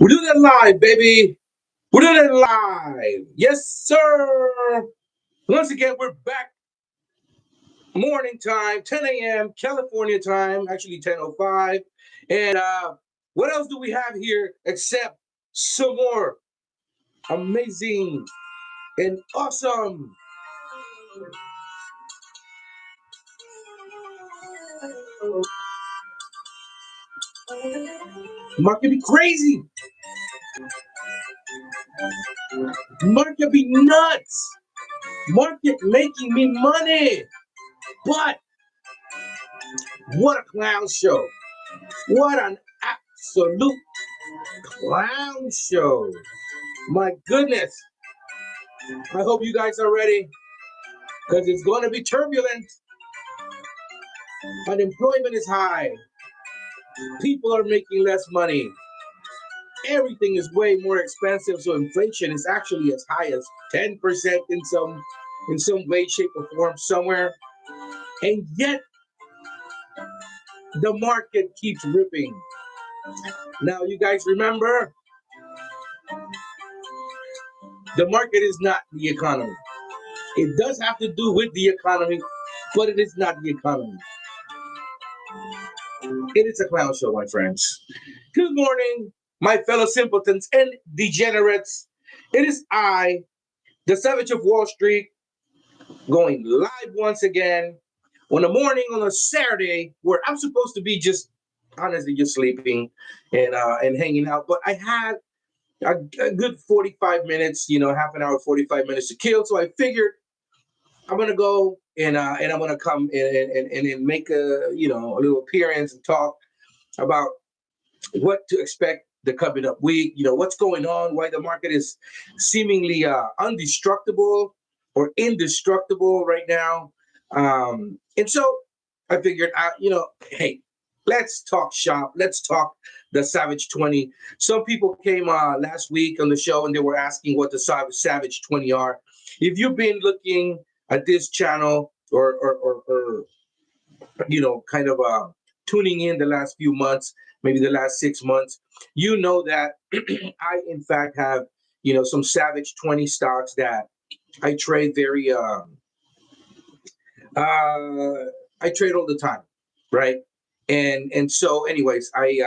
We're doing it live, baby. We're doing it live. Yes, sir. Once again, we're back. Morning time, 10 a.m. California time, actually 10:05. And what else do we have here except some more amazing and awesome market be crazy. Market be nuts. Market making me money. But what a clown show. What an absolute clown show. My goodness. I hope you guys are ready because it's going to be turbulent. Unemployment is high. People are making less money. Everything is way more expensive, so inflation is actually as high as 10% in some way, shape, or form somewhere. And yet the market keeps ripping. Now you guys remember, the market is not the economy. It does have to do with the economy, but it is not the economy. It is a clown show, my friends. Good morning, my fellow simpletons and degenerates. It is I, the Savage of Wall Street, going live once again on a morning on a Saturday where I'm supposed to be just honestly just sleeping and hanging out. But I had a good 45 minutes, half an hour, 45 minutes to kill. So I figured I'm gonna go and I'm gonna come and make a a little appearance and talk about what to expect the coming up week. What's going on, why the market is seemingly undestructible or indestructible right now. And so I figured, hey, let's talk shop. Let's talk the Savage 20. Some people came last week on the show and they were asking what the Savage 20 are. If you've been looking at this channel or kind of tuning in the last few months, maybe the last 6 months, you know that I in fact have some Savage 20 stocks that I trade I trade all the time, right? And so, anyways, I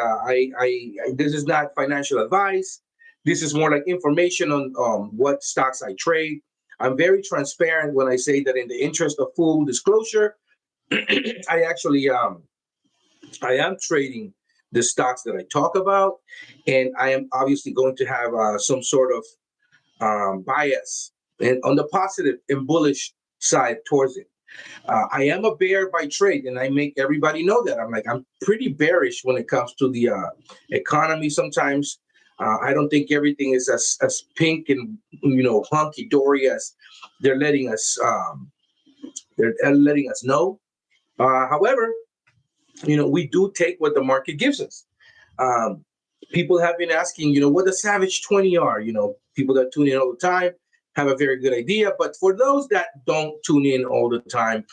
this is not financial advice. This is more like information on what stocks I trade. I'm very transparent when I say that in the interest of full disclosure, I actually I am trading the stocks that I talk about, and I am obviously going to have some sort of bias and on the positive and bullish side towards it. I am a bear by trade, and I make everybody know that. I'm pretty bearish when it comes to the economy. Sometimes I don't think everything is as pink and hunky dory as they're letting us know. However, we do take what the market gives us. People have been asking, what the Savage 20 are. People that tune in all the time have a very good idea. But for those that don't tune in all the time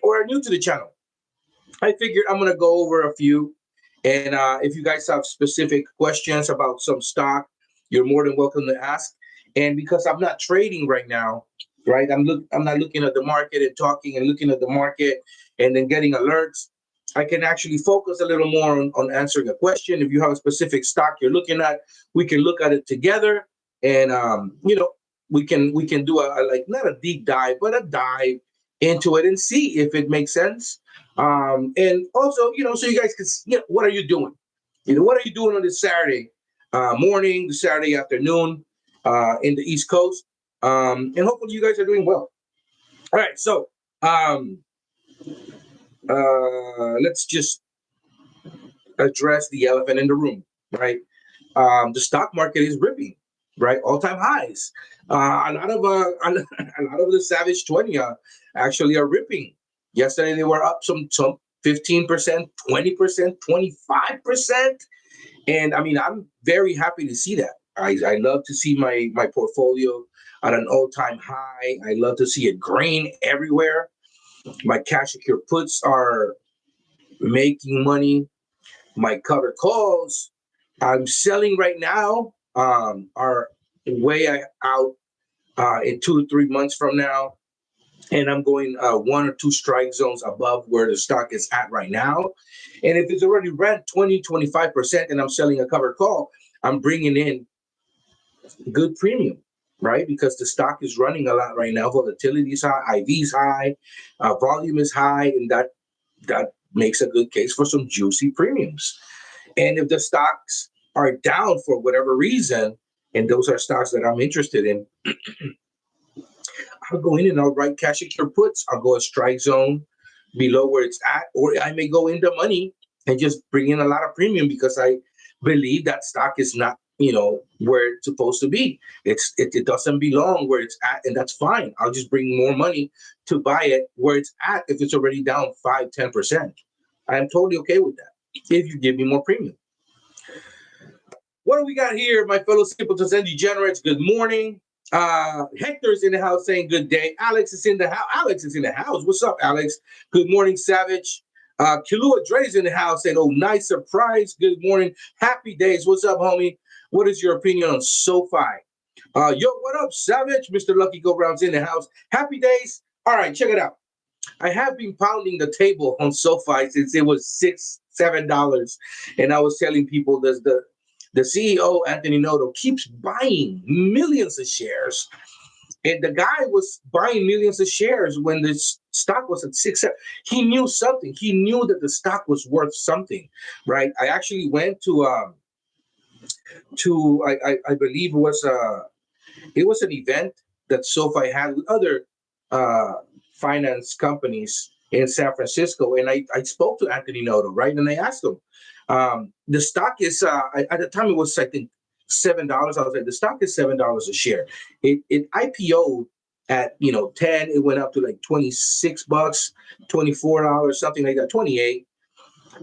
or are new to the channel, I figured I'm going to go over a few. And if you guys have specific questions about some stock, you're more than welcome to ask. And because I'm not trading right now, right? I'm not looking at the market and talking and looking at the market and then getting alerts. I can actually focus a little more on answering a question. If you have a specific stock you're looking at, we can look at it together, and we can do a like not a deep dive, but a dive into it and see if it makes sense. And also, so you guys can, what are you doing? What are you doing on this Saturday morning, the Saturday afternoon in the East Coast? And hopefully you guys are doing well. All right, so let's just address the elephant in the room, right? The stock market is ripping, right? All-time highs. A lot of the Savage 20 actually are ripping. Yesterday they were up some 15%, 20%, 25%, and I mean I'm very happy to see that. I love to see my portfolio at an all-time high. I love to see it green everywhere. My cash secure puts are making money. My covered calls I'm selling right now. Are way out in 2 to 3 months from now, and I'm going 1 or 2 strike zones above where the stock is at right now. And if it's already ran 20-25%, and I'm selling a covered call, I'm bringing in good premium, right? Because the stock is running a lot right now. Volatility is high, IV is high, volume is high, and that makes a good case for some juicy premiums. And if the stocks are down for whatever reason, and those are stocks that I'm interested in, I'll go in and I'll write cash secure puts. I'll go a strike zone below where it's at, or I may go into money and just bring in a lot of premium because I believe that stock is not, where it's supposed to be. It doesn't belong where it's at, and that's fine. I'll just bring more money to buy it where it's at if it's already down 5-10%. I am totally okay with that if you give me more premium. What do we got here, my fellow simpletons and degenerates? Good morning. Hector's in the house saying good day. Alex is in the house. What's up, Alex? Good morning, Savage. Kilua Dre's in the house saying, oh, nice surprise. Good morning. Happy days. What's up, homie? What is your opinion on SoFi? Yo, what up, Savage? Mr. Lucky Go Round's in the house. Happy days. All right, check it out. I have been pounding the table on SoFi since it was $6-7, and I was telling people the CEO, Anthony Noto, keeps buying millions of shares. And the guy was buying millions of shares when the stock was at 6. He knew something. He knew that the stock was worth something, right? I actually went to I believe it was an event that SoFi had with other finance companies in San Francisco, and I spoke to Anthony Noto, right? And I asked him, the stock is at the time it was, I think, $7. I was like, the stock is $7 a share. It IPO'd at 10. It went up to like $26, $24, something like that, 28.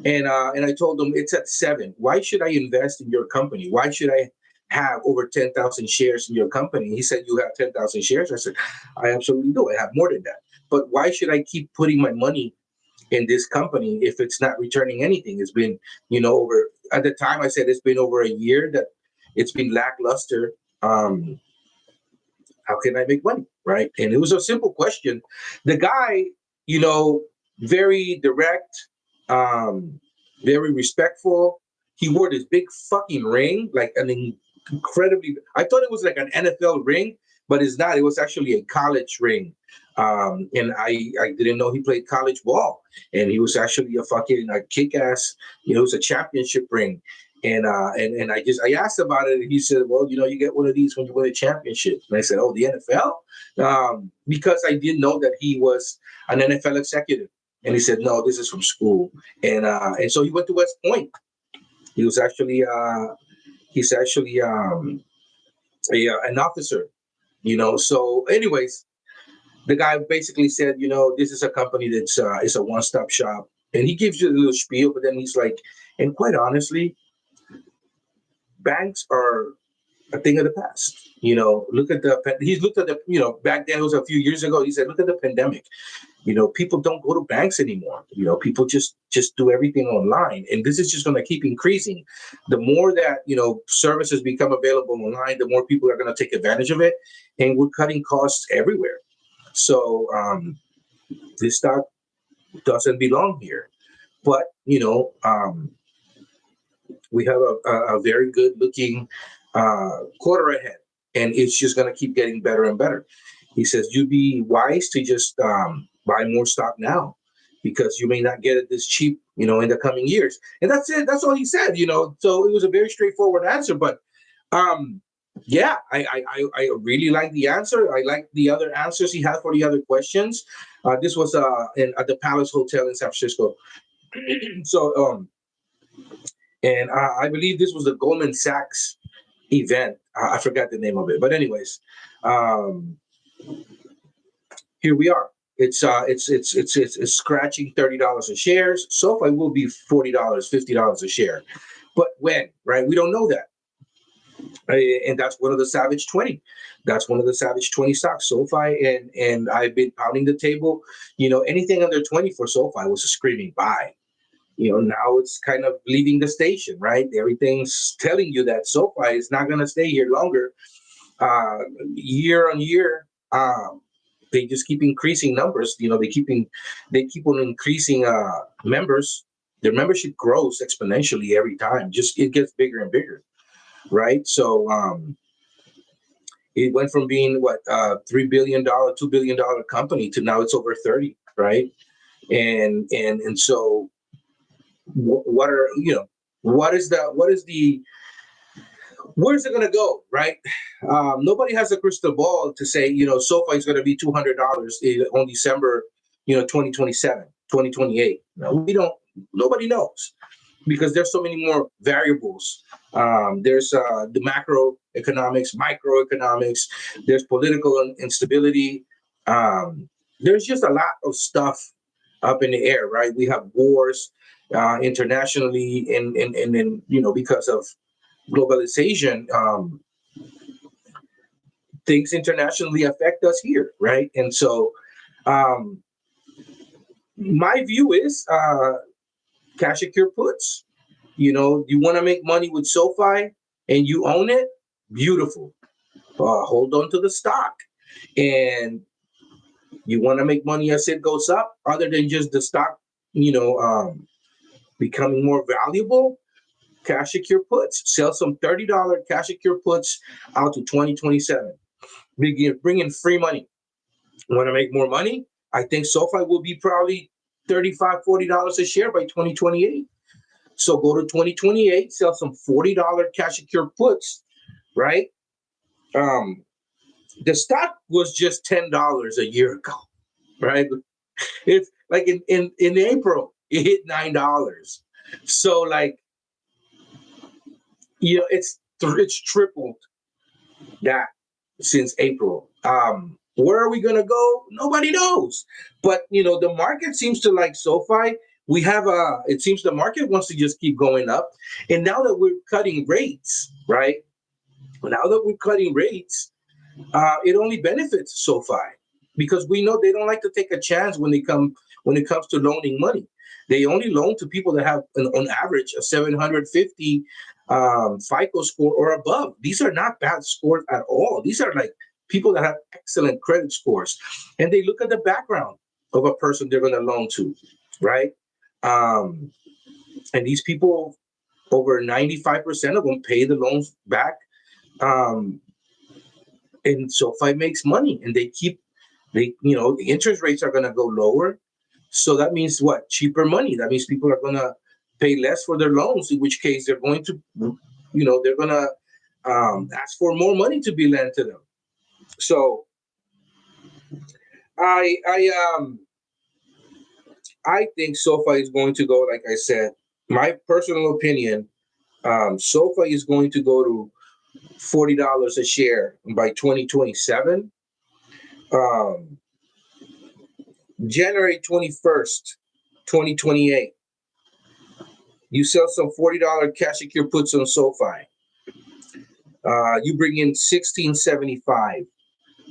And I told them it's at 7. Why should I invest in your company? Why should I have over 10,000 shares in your company? He said, you have 10,000 shares. I said, I absolutely do. I have more than that. But why should I keep putting my money in this company if it's not returning anything? It's been, over, at the time I said it's been over a year that it's been lackluster. How can I make money, right? And it was a simple question. The guy, very direct, very respectful. He wore this big fucking ring, like an incredibly, I thought it was like an NFL ring, but it's not. It was actually a college ring. And I didn't know he played college ball, and he was actually a kick-ass, it was a championship ring. And I asked about it, and he said, well, you get one of these when you win a championship. And I said, oh, the NFL? Because I didn't know that he was an NFL executive. And he said, no, this is from school. And so he went to West Point. He was actually an officer, So anyways, the guy basically said, this is a company that's is a one-stop shop. And he gives you a little spiel, but then he's like, and quite honestly, banks are a thing of the past. He's looked at the, back then, it was a few years ago. He said, look at the pandemic. People don't go to banks anymore. People just do everything online. And this is just going to keep increasing. The more that, services become available online, the more people are going to take advantage of it. And we're cutting costs everywhere. So this stock doesn't belong here. But, we have a very good looking quarter ahead, and it's just going to keep getting better and better. He says, you'd be wise to just buy more stock now because you may not get it this cheap, in the coming years. And that's it. That's all he said, So it was a very straightforward answer. But yeah, I really like the answer. I like the other answers he had for the other questions. This was at the Palace Hotel in San Francisco. So and I believe this was the Goldman Sachs event. I forgot the name of it, but anyways, here we are. It's scratching $30 a share. SoFi will be $40, $50 a share. But when, right? We don't know that. And that's one of the Savage 20. That's one of the Savage 20 stocks, SoFi. And I've been pounding the table. Anything under 20 for SoFi was a screaming buy. Now it's kind of leaving the station, right? Everything's telling you that SoFi is not going to stay here longer. Year on year, they just keep increasing numbers. They keep on increasing members. Their membership grows exponentially every time. Just it gets bigger and bigger, right? So it went from being $3 billion, $2 billion company to now it's over 30, right? And so where's it going to go, right? Nobody has a crystal ball to say, SoFi is going to be $200 on December, 2027, 2028. No, we don't. Nobody knows because there's so many more variables. There's the macroeconomics, microeconomics. There's political instability. There's just a lot of stuff up in the air, right? We have wars internationally, and because of globalization, things internationally affect us here, right? And so my view is cash secure puts. You want to make money with SoFi and you own it, beautiful. Hold on to the stock. And you want to make money as it goes up, other than just the stock, becoming more valuable, cash secure puts. Sell some $30 cash secure puts out to 2027. Bring in free money. Want to make more money? I think SoFi will be probably $35, $40 a share by 2028. So go to 2028, sell some $40 cash secure puts, right? The stock was just $10 a year ago, right? It's like in April, it hit $9. So it's tripled that since April. Where are we gonna go? Nobody knows. But the market seems to like SoFi. It seems the market wants to just keep going up. And now that we're cutting rates, right? Now that we're cutting rates, it only benefits SoFi because we know they don't like to take a chance when it comes to loaning money. They only loan to people that have, on average, a 750 FICO score or above. These are not bad scores at all. These are like people that have excellent credit scores. And they look at the background of a person they're going to loan to, right? And these people, over 95% of them pay the loans back. And SoFi makes money, and the interest rates are going to go lower. So that means what? Cheaper money. That means people are going to pay less for their loans, in which case they're going to, they're going to ask for more money to be lent to them. So I think SoFi is going to go, like I said, my personal opinion, SoFi is going to go to $40 a share by 2027. January 21st, 2028, you sell some $40 cash secure puts on SoFi. You bring in $16.75.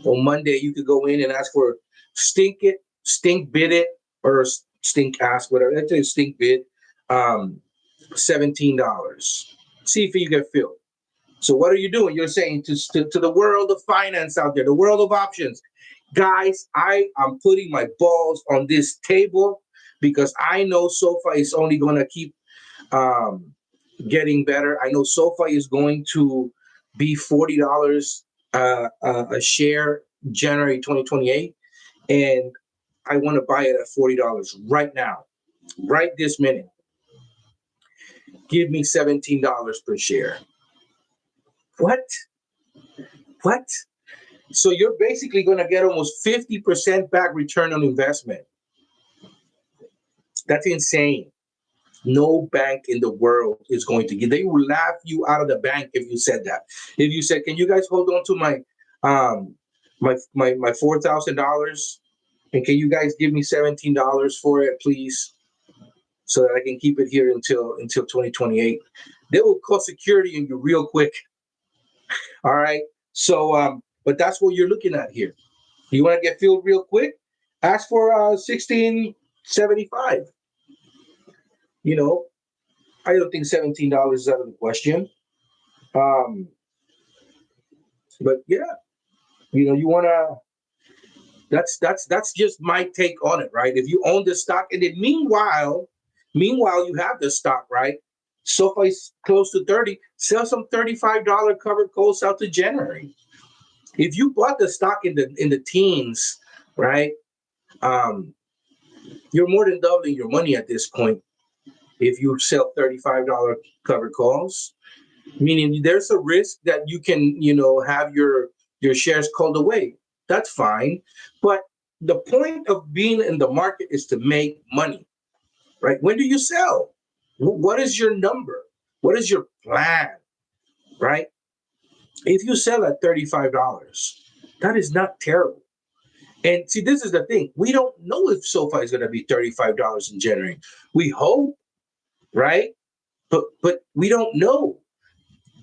On Monday, you could go in and ask for stink bid it, or stink ask, whatever. That's a stink bid, $17. See if you get filled. So what are you doing? You're saying to the world of finance out there, the world of options, guys, I am putting my balls on this table because I know SoFi is only going to keep getting better. I know SoFi is going to be $40 a share January 2028, and I want to buy it at $40 right now, right this minute. Give me $17 per share. What? So you're basically going to get almost 50% back return on investment. That's insane. No bank in the world is going to give. They will laugh you out of the bank if you said that. If you said, "Can you guys hold on to my my $4,000, and can you guys give me $17 for it, please, so that I can keep it here until 2028?" They will call security on you real quick. All right. So, but that's what you're looking at here. You want to get filled real quick? Ask for $16.75. You know, I don't think $17 is out of the question. Um, but yeah, you wanna. That's just my take on it, right? If you own the stock, and then meanwhile you have the stock, right? SoFi's close to 30. Sell some $35 covered calls out to January. If you bought the stock in the teens, right? Um, you're more than doubling your money at this point if you sell $35 covered calls. Meaning there's a risk that you can, have your shares called away. That's fine. But the point of being in the market is to make money, right? When do you sell? What is your number? What is your plan, right? If you sell at $35, that is not terrible. And see, this is the thing. We don't know if SoFi is going to be $35 in January. We hope, right? But we don't know.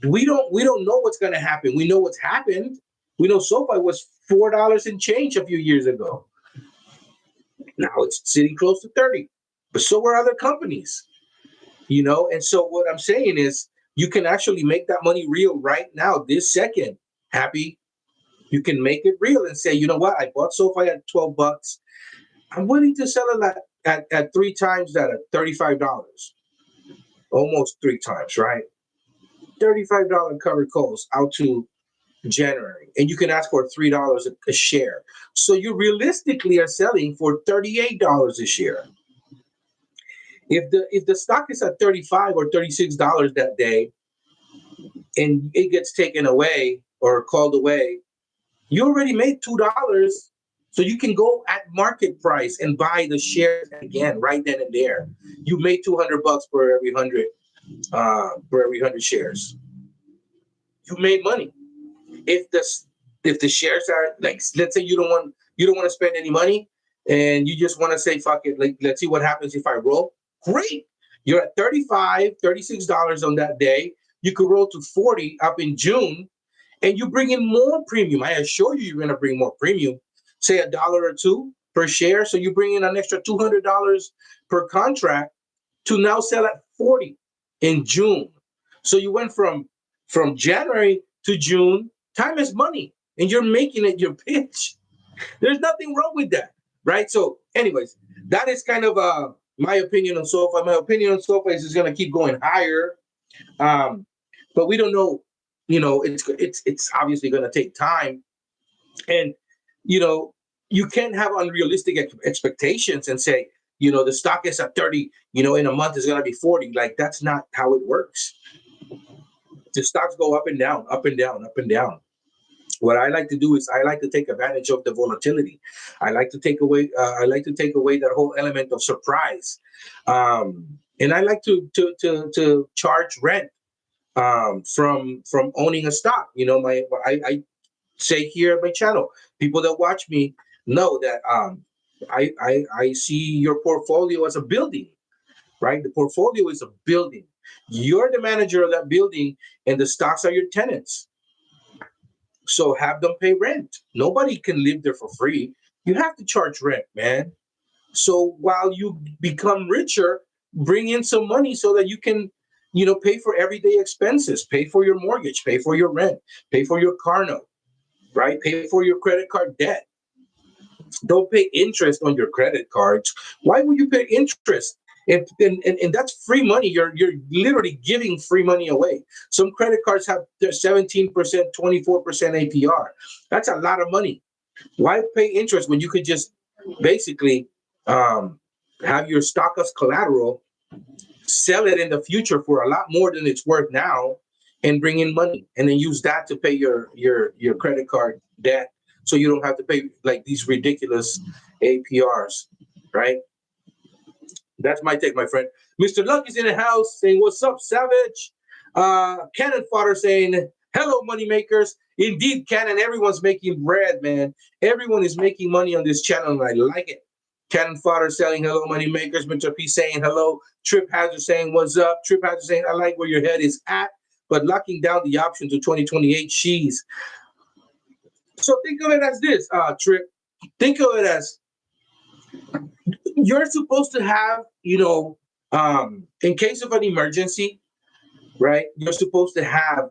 We don't know what's going to happen. We know what's happened. We know SoFi was $4 and change a few years ago. Now it's sitting close to 30. But so are other companies, And so what I'm saying is you can actually make that money real right now, this second. Happy. You can make it real and say, you know what? I bought SoFi at $12. I'm willing to sell it at three times that at $35. Almost three times, right? $35 covered calls out to January, and you can ask for $3 a share. So you realistically are selling for $38 a share. If the stock is at $35 or $36 that day, and it gets taken away or called away, you already made $2. So you can go at market price and buy the shares again right then and there. You made $200 per every 100 shares. You made money. If the shares are like, let's say you don't want to spend any money and you just want to say fuck it, like let's see what happens if I roll. Great. You're at $36 on that day. You could roll to 40 up in June, and you bring in more premium. I assure you, you're going to bring more premium. Say $1 or $2 per share. So you bring in an extra $200 per contract to now sell at 40 in June. So you went from January to June. Time is money, and you're making it your pitch. There's nothing wrong with that, right? So, anyways, that is kind of my opinion on SoFi. My opinion on SoFi is going to keep going higher, but we don't know. It's obviously going to take time, and you can't have unrealistic expectations and say, the stock is at 30. In a month is going to be 40. Like that's not how it works. The stocks go up and down, up and down, up and down. What I like to do is I like to take advantage of the volatility. I like to take away that whole element of surprise, and I like to charge rent from owning a stock. I say here at my channel, people that watch me know that I see your portfolio as a building, right? The portfolio is a building. You're the manager of that building, and the stocks are your tenants. So have them pay rent. Nobody can live there for free. You have to charge rent, man. So while you become richer, bring in some money so that you can, pay for everyday expenses, pay for your mortgage, pay for your rent, pay for your car note, right? Pay for your credit card debt. Don't pay interest on your credit cards. Why would you pay interest? And that's free money. You're literally giving free money away. Some credit cards have 17%, 24% APR. That's a lot of money. Why pay interest when you could just basically have your stock as collateral, sell it in the future for a lot more than it's worth now, and bring in money, and then use that to pay your credit card debt, so you don't have to pay like these ridiculous APRs, right? That's my take, my friend. Mr. Luck is in the house saying, "What's up, Savage?" Cannon Fodder saying, "Hello, money makers." Indeed, Cannon, everyone's making bread, man. Everyone is making money on this channel, and I like it. Cannon Fodder saying, "Hello, money makers." Mr. P saying, "Hello." Trip Hazard saying, "What's up?" Trip Hazard saying, "I like where your head is at, but locking down the option to 2028 she's." So think of it as this, Trip. Think of it as you're supposed to have, In case of an emergency, right, you're supposed to have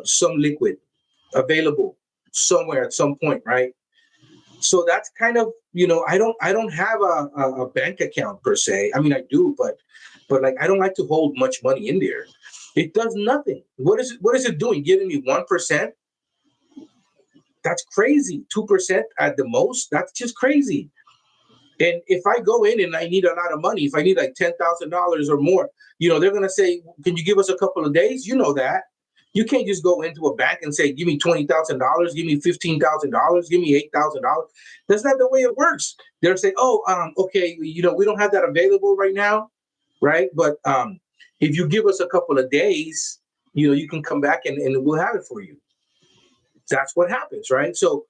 some liquid available somewhere at some point, right? So that's kind of, I don't have a bank account per se. I mean, I do, but like I don't like to hold much money in there. It does nothing. What is it doing? Giving me 1%? That's crazy. 2% at the most? That's just crazy. And if I go in and I need a lot of money, if I need like $10,000 or more, they're gonna say, "Can you give us a couple of days?" You know that. You can't just go into a bank and say, "Give me $20,000, give me $15,000, give me $8,000." That's not the way it works. They'll say, "Oh, okay, we don't have that available right now, right? But if you give us a couple of days, you can come back and we'll have it for you." That's what happens, right? So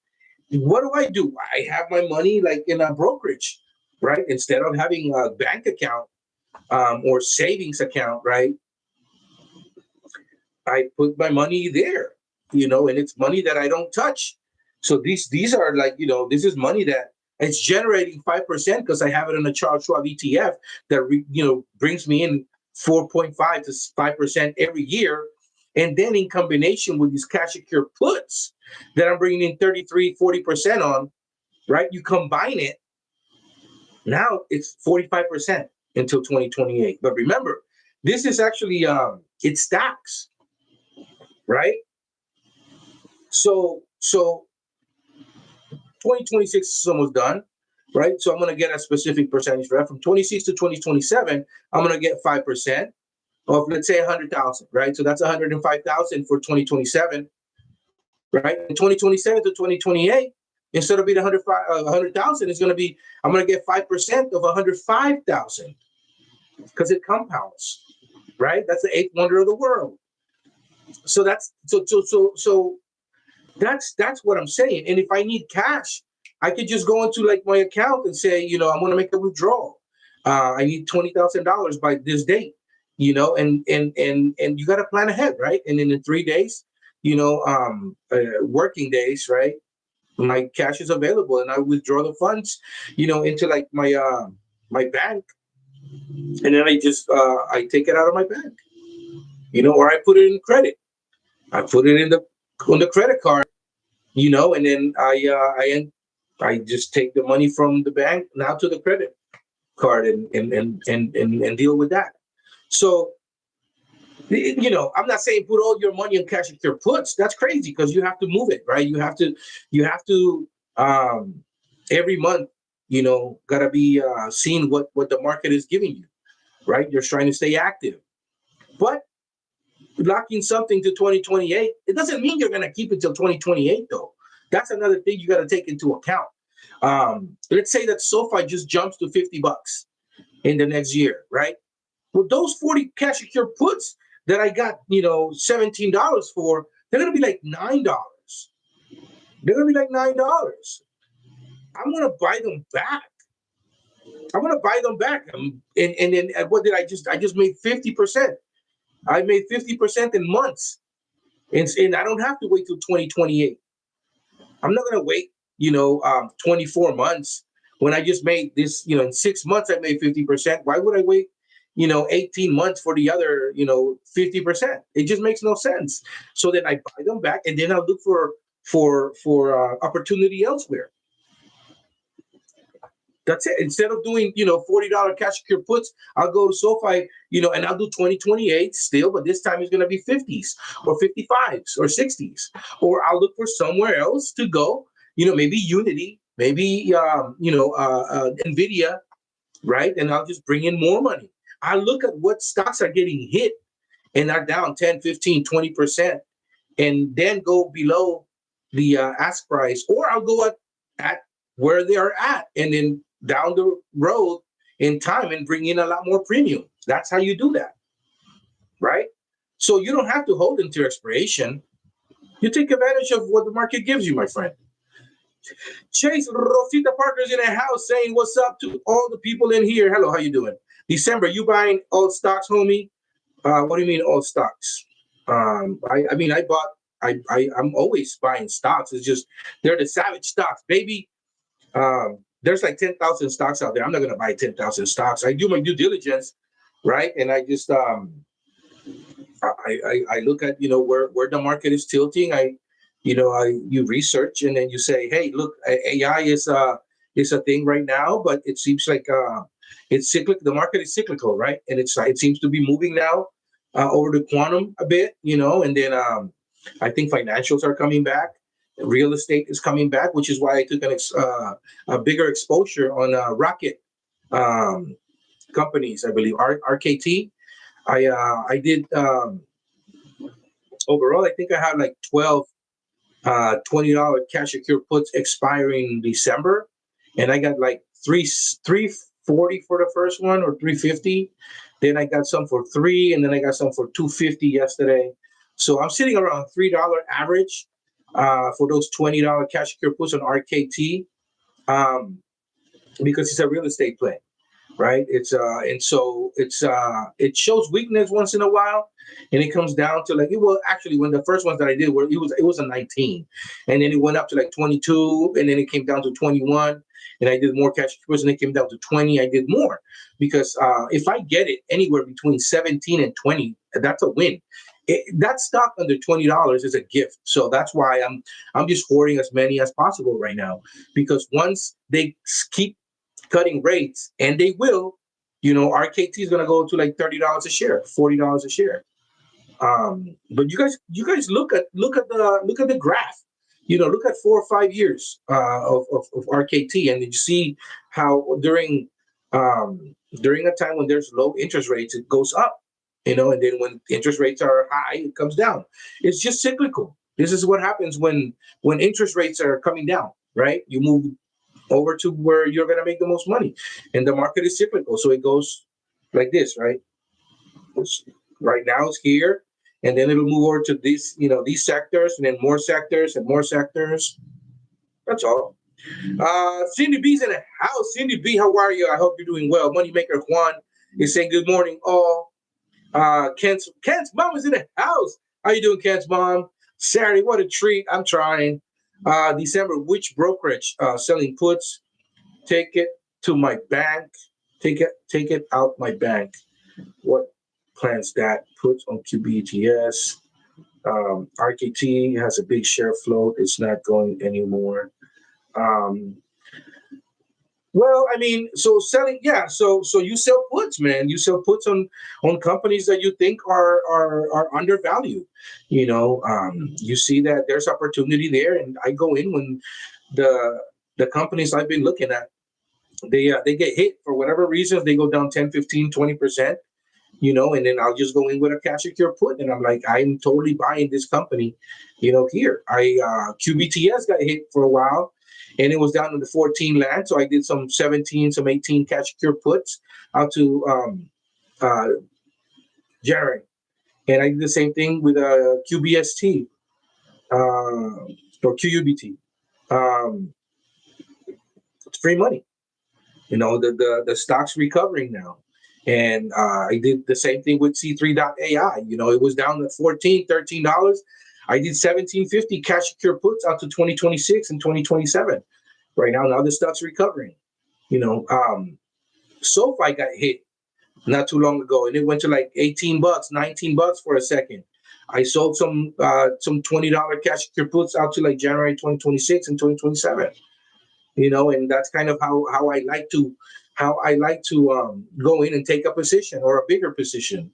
what do? I have my money like in a brokerage, right? Instead of having a bank account or savings account, right? I put my money there, and it's money that I don't touch. So these are like, this is money that it's generating 5% because I have it in a Charles Schwab ETF that brings me in 4.5 to 5% every year. And then in combination with these cash secure puts that I'm bringing in 33-40% on, right? You combine it, now it's 45% until 2028. But remember, this is actually it stacks, right? So 2026 is almost done, right? So I'm going to get a specific percentage for that. From 26 to 2027, I'm going to get 5% of, let's say, 100,000, right? So that's 105,000 for 2027, right? In 2027 to 2028, instead of being 100,000, it's going to be, I'm going to get 5% of 105,000 because it compounds, right? That's the eighth wonder of the world. So that's that's what I'm saying. And if I need cash, I could just go into like my account and say, I want to make a withdrawal. I need $20,000 by this date, and you got to plan ahead, right? And then in 3 days, working days, right? My cash is available, and I withdraw the funds, into like my bank, and then I take it out of my bank, or I put it in credit. I put it on the credit card, and then I just take the money from the bank now to the credit card and deal with that. So, I'm not saying put all your money in cash secure puts. That's crazy because you have to move it, right? You have to every month, gotta be seeing what the market is giving you, right? You're trying to stay active, but locking something to 2028, it doesn't mean you're going to keep it till 2028 though. That's another thing you got to take into account. Let's say that SoFi just jumps to $50 in the next year, right? Well, those 40 cash secure puts that I got, $17 for, they're going to be like $9. They're going to be like $9. I'm going to buy them back. And then what did I just made 50%. I made 50% in months. And I don't have to wait till 2028. I'm not going to wait, 24 months when I just made this, in 6 months, I made 50%. Why would I wait, 18 months for the other, 50%? It just makes no sense. So then I buy them back and then I'll look for opportunity elsewhere. That's it. Instead of doing, $40 cash secure puts, I'll go to SoFi, and I'll do 2028 still, but this time it's going to be 50s or 55s or 60s. Or I'll look for somewhere else to go, maybe Unity, maybe, NVDA, right? And I'll just bring in more money. I look at what stocks are getting hit and are down 10, 15, 20%, and then go below the ask price, or I'll go at where they are at, and then down the road in time and bring in a lot more premium. That's how you do that, right? So you don't have to hold until expiration. You take advantage of what the market gives you, my friend. Chase Rosita Parker's in a house saying, "What's up to all the people in here? Hello, how you doing? December, you buying old stocks, homie? What do you mean old stocks? I'm always buying stocks. It's just they're the savage stocks, baby. There's like 10,000 stocks out there. I'm not going to buy 10,000 stocks. I do my due diligence, right? And I just I look at, you know, where the market is tilting. You research, and then you say, hey, look, AI is a thing right now, but it seems like it's cyclical. The market is cyclical, right? And it seems to be moving now over to quantum a bit, you know. And then I think financials are coming back. Real estate is coming back, which is why I took a bigger exposure on rocket companies. I believe RKT. I did overall. I think I had like 12 $20 cash secure puts expiring December, and I got like 340 for the first one, or 350. Then I got some for 3, and then I got some for 250 yesterday. So I'm sitting around $3 average for those $20 cash secure puts on RKT, because it's a real estate play, right? It's and so it shows weakness once in a while, and it comes down to like, well, actually, when the first ones that I did were, it was a 19, and then it went up to like 22, and then it came down to 21, and I did more cash secures, and it came down to 20. I did more because if I get it anywhere between 17 and 20, that's a win. That stock under $20 is a gift. So that's why I'm just hoarding as many as possible right now, because once they keep cutting rates, and they will, you know, RKT is going to go to like $30 a share, $40 a share. But you guys look at the graph. You know, look at 4 or 5 years of RKT, and you see how during a time when there's low interest rates, it goes up. You know, and then when interest rates are high, it comes down. It's just cyclical. This is what happens when interest rates are coming down, right? You move over to where you're going to make the most money, and the market is cyclical, so it goes like this, right? Right now it's here, and then it'll move over to these, you know, these sectors, and then more sectors and more sectors. That's all. Cindy B's in the house. Cindy B, how are you? I hope you're doing well. Moneymaker Juan is saying good morning all. Kent's mom is in the house. How you doing, Kent's mom? Saturday, what a treat. I'm trying. December, which brokerage selling puts? Take it to my bank. Take it out my bank. What plans that? Puts on QBTS. RKT has a big share float. It's not going anymore. Well, I mean, so selling, yeah. So you sell puts, man. You sell puts on companies that you think are undervalued. You know, you see that there's opportunity there, and I go in when the companies I've been looking at, they get hit for whatever reasons. They go down 10, 15, 20%. You know, and then I'll just go in with a cash secure put, and I'm like, I'm totally buying this company. You know, here QBTS got hit for a while, and it was down to the 14 land. So I did some 17, some 18 cash secure puts out to January. And I did the same thing with QBST or QUBT. It's free money. You know, the stock's recovering now. And I did the same thing with C3.ai. You know, it was down to $14, $13. I did 1750 cash secure puts out to 2026 and 2027. Right now the stock's recovering. You know, SoFi got hit not too long ago, and it went to like $18, $19 for a second. I sold some $20 cash secure puts out to like January 2026 and 2027. You know, and that's kind of how I like to go in and take a position or a bigger position,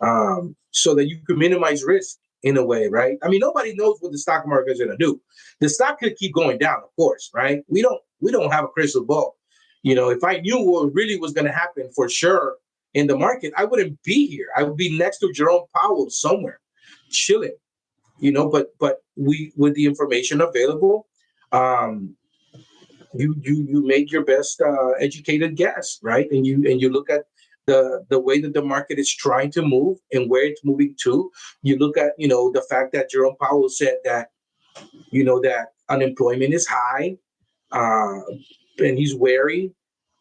so that you can minimize risk in a way, right? I mean, nobody knows what the stock market is going to do. The stock could keep going down, of course, right? We don't have a crystal ball. You know, if I knew what really was going to happen for sure in the market, I wouldn't be here. I would be next to Jerome Powell somewhere, chilling. You know, but we, with the information available, you make your best educated guess, right? And you look at the way that the market is trying to move and where it's moving to. You look at, you know, the fact that Jerome Powell said that, you know, that unemployment is high, and he's wary,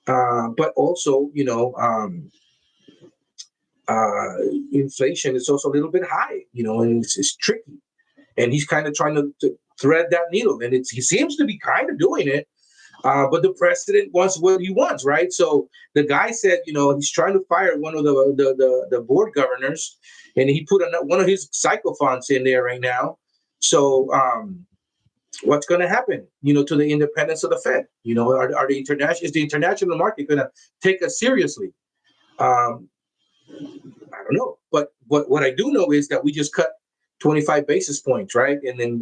but also, you know, inflation is also a little bit high, you know, and it's tricky. And he's kind of trying to thread that needle, and he seems to be kind of doing it. But the president wants what he wants, right? So the guy said, he's trying to fire one of the board governors, and he put one of his psychophants in there right now. So what's going to happen, to the independence of the Fed? Is the international market going to take us seriously? Um, I don't know, but what I do know is that we just cut 25 basis points, right? And then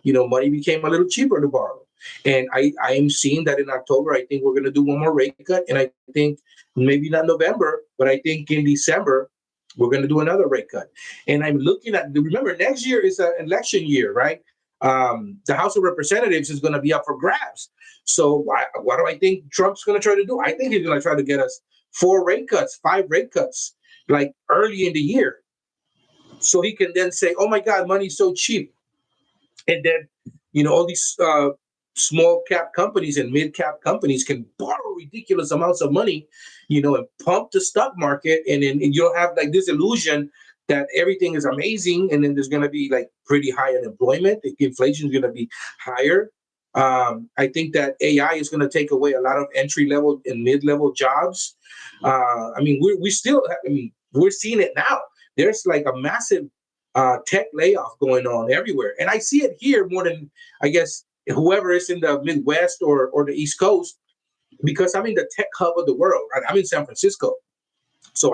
money became a little cheaper to borrow. And I am seeing that in October. I think we're going to do one more rate cut, and I think maybe not November, but I think in December we're going to do another rate cut. And I'm looking at, remember, next year is an election year, right? The House of Representatives is going to be up for grabs. So what do I think Trump's going to try to do? I think he's going to try to get us 4 rate cuts, 5 rate cuts, like early in the year, so he can then say, "Oh my God, money's so cheap," and then all these small cap companies and mid cap companies can borrow ridiculous amounts of money, and pump the stock market, and then you'll have like this illusion that everything is amazing, and then there's going to be like pretty high unemployment. The inflation is going to be higher. I think that AI is going to take away a lot of entry level and mid level jobs. We're seeing it now. There's like a massive tech layoff going on everywhere, and I see it here more than I guess whoever is in the Midwest or the East Coast, because I'm in the tech hub of the world. Right? I'm in San Francisco, so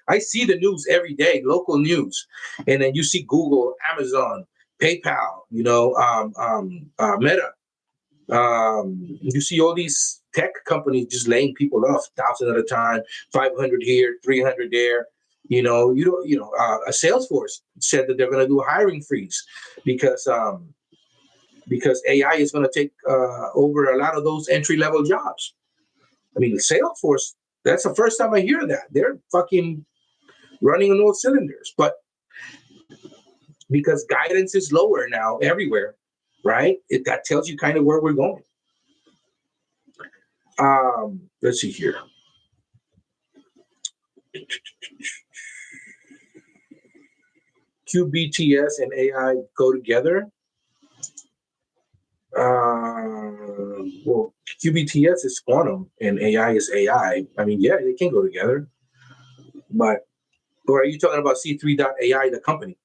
I see the news every day, local news, and then you see Google, Amazon, PayPal, Meta. You see all these tech companies just laying people off 1,000 at a time, 500 here, 300 there. A Salesforce said that they're going to do a hiring freeze because AI is going to take over a lot of those entry level jobs. I mean, Salesforce, that's the first time I hear that. They're fucking running on all cylinders, but because guidance is lower now everywhere, right? That tells you kind of where we're going. Let's see here. QBTS and AI go together. Well, QBTS is quantum and AI is AI. I mean, yeah, they can go together. But, or are you talking about C3.ai, the company?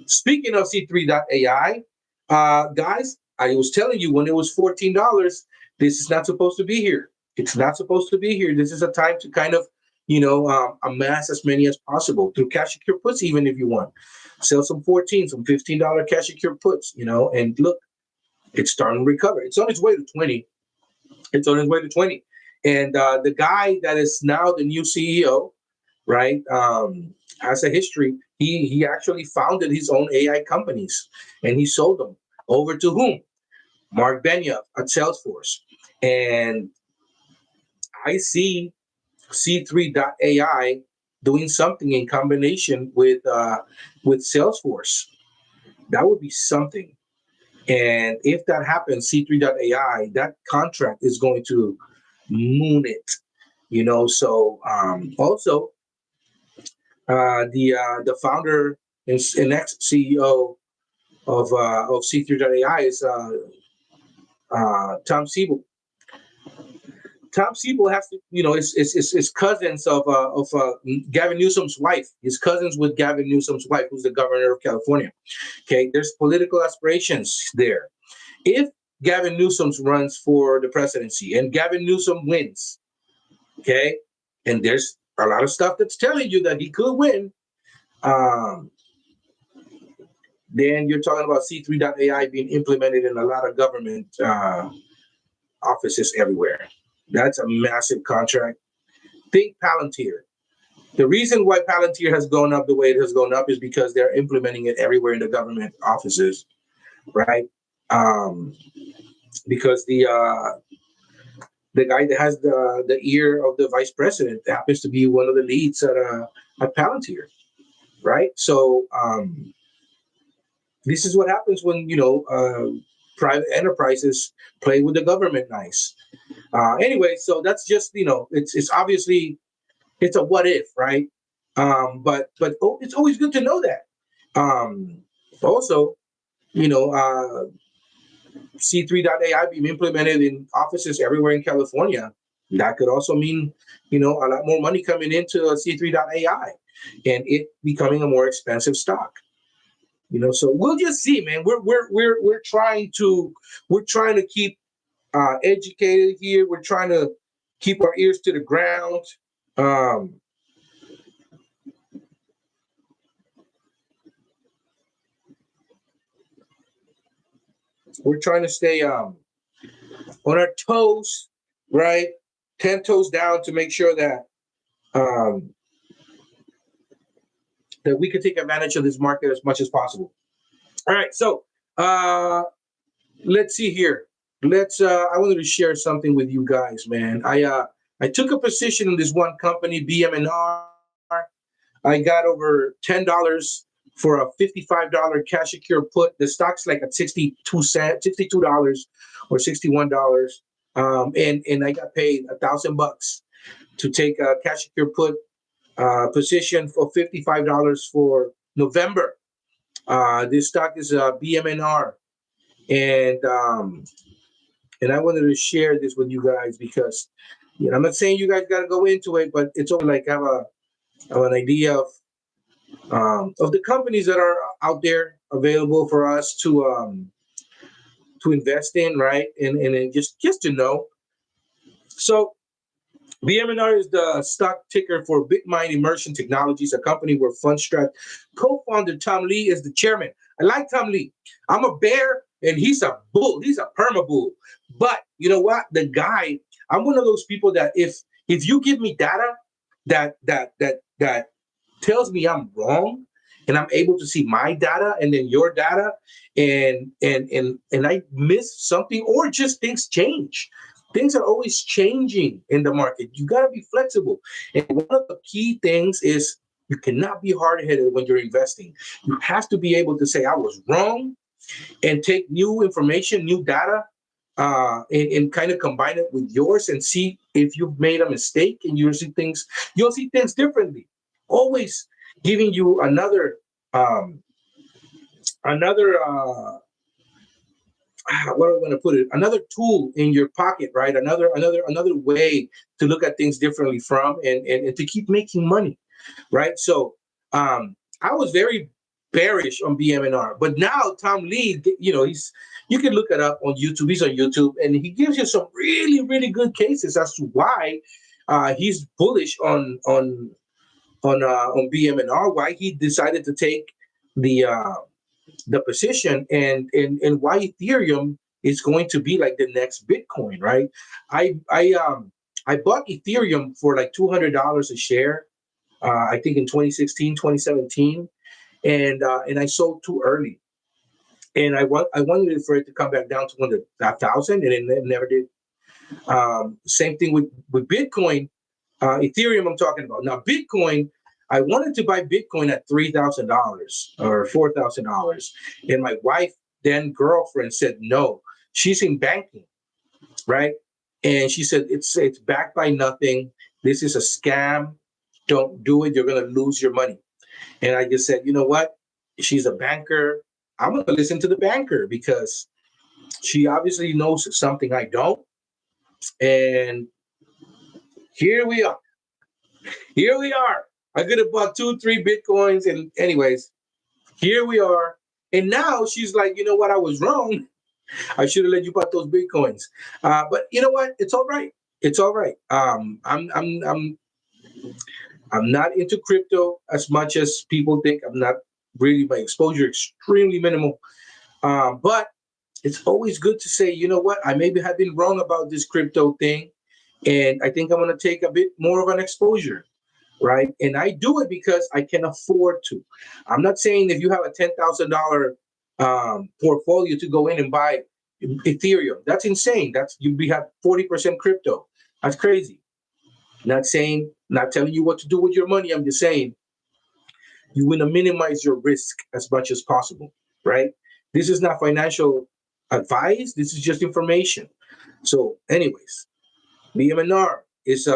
Speaking of C3.ai, guys, I was telling you when it was $14, this is not supposed to be here. It's not supposed to be here. This is a time to kind of, amass as many as possible through cash secure puts, even if you want. Sell some some $15 cash secure puts, and look, it's starting to recover. It's on its way to 20. It's on its way to 20. And the guy that is now the new CEO, right, has a history. He actually founded his own AI companies, and he sold them over to whom? Mark Benioff at Salesforce. And I see C3.ai doing something in combination with Salesforce. That would be something. And if that happens, C3.ai, that contract is going to moon it. So also the founder and ex CEO of C3.ai is Tom Siebel. Tom Siebel has to, is cousins of Gavin Newsom's wife. His cousins with Gavin Newsom's wife, who's the governor of California. Okay, there's political aspirations there. If Gavin Newsom runs for the presidency and Gavin Newsom wins, okay, and there's a lot of stuff that's telling you that he could win, then you're talking about C3.ai being implemented in a lot of government offices everywhere. That's a massive contract. Think Palantir. The reason why Palantir has gone up the way it has gone up is because they're implementing it everywhere in the government offices, right? Because the guy that has the ear of the vice president happens to be one of the leads at Palantir, right? So this is what happens when private enterprises play with the government nice. Anyway, so that's just it's obviously it's a what if, right? But it's always good to know that. Also, C3.ai being implemented in offices everywhere in California, that could also mean, a lot more money coming into C3.ai and it becoming a more expensive stock. So we'll just see, man. We're trying to keep educated here. We're trying to keep our ears to the ground. We're trying to stay on our toes, right? 10 toes down to make sure that that we can take advantage of this market as much as possible. All right, so let's see here. I wanted to share something with you guys, man. I took a position in this one company, BMR. I got over $10 for a $55 cash secure put. The stock's like at $62 or $61. And I got paid $1,000 to take a cash secure put position for $55 for November. This stock is BMNR, and I wanted to share this with you guys because I'm not saying you guys got to go into it, but it's only like have an idea of the companies that are out there available for us to invest in, right? And just to know. So BMNR is the stock ticker for BitMine Immersion Technologies, a company where Fundstrat co-founder Tom Lee is the chairman. I like Tom Lee. I'm a bear and he's a bull. He's a perma bull. But you know what? The guy, I'm one of those people that if you give me data that tells me I'm wrong, and I'm able to see my data and then your data, and I miss something or just things change. Things are always changing in the market. You got to be flexible. And one of the key things is you cannot be hard-headed when you're investing. You have to be able to say, I was wrong, and take new information, new data, and kind of combine it with yours and see if you've made a mistake, and you'll see things differently. Always giving you another what am I going to put it? Another tool in your pocket, right? Another way to look at things differently from and to keep making money, right? So I was very bearish on BMNR, but now Tom Lee, you can look it up on YouTube. He's on YouTube, and he gives you some really, really good cases as to why he's bullish on BMNR, why he decided to take the position, and why Ethereum is going to be like the next Bitcoin, right? I bought Ethereum for like $200 a share, I think in 2016, 2017, and I sold too early, and I wanted for it to come back down to 1,000, and it never did. Same thing with Bitcoin, Ethereum. I'm talking about now. Bitcoin, I wanted to buy Bitcoin at $3,000 or $4,000, and my wife, then girlfriend, said no. She's in banking, right? And she said it's backed by nothing. This is a scam. Don't do it. You're gonna lose your money. And I just said, you know what? She's a banker. I'm gonna listen to the banker because she obviously knows something I don't. And here we are. Here we are. I could have bought 2-3 Bitcoins, and anyways, here we are. And now she's like, you know what? I was wrong. I should have let you buy those Bitcoins. But you know what? It's all right. It's all right. I'm not into crypto as much as people think. I'm not really. My exposure extremely minimal. But it's always good to say, you know what? I maybe have been wrong about this crypto thing, and I think I'm going to take a bit more of an exposure. Right. And I do it because I can afford to. I'm not saying if you have a $10,000 portfolio to go in and buy Ethereum. That's insane. We have 40% crypto. That's crazy. Not telling you what to do with your money. I'm just saying you want to minimize your risk as much as possible. Right. This is not financial advice. This is just information. So anyways, BMNR is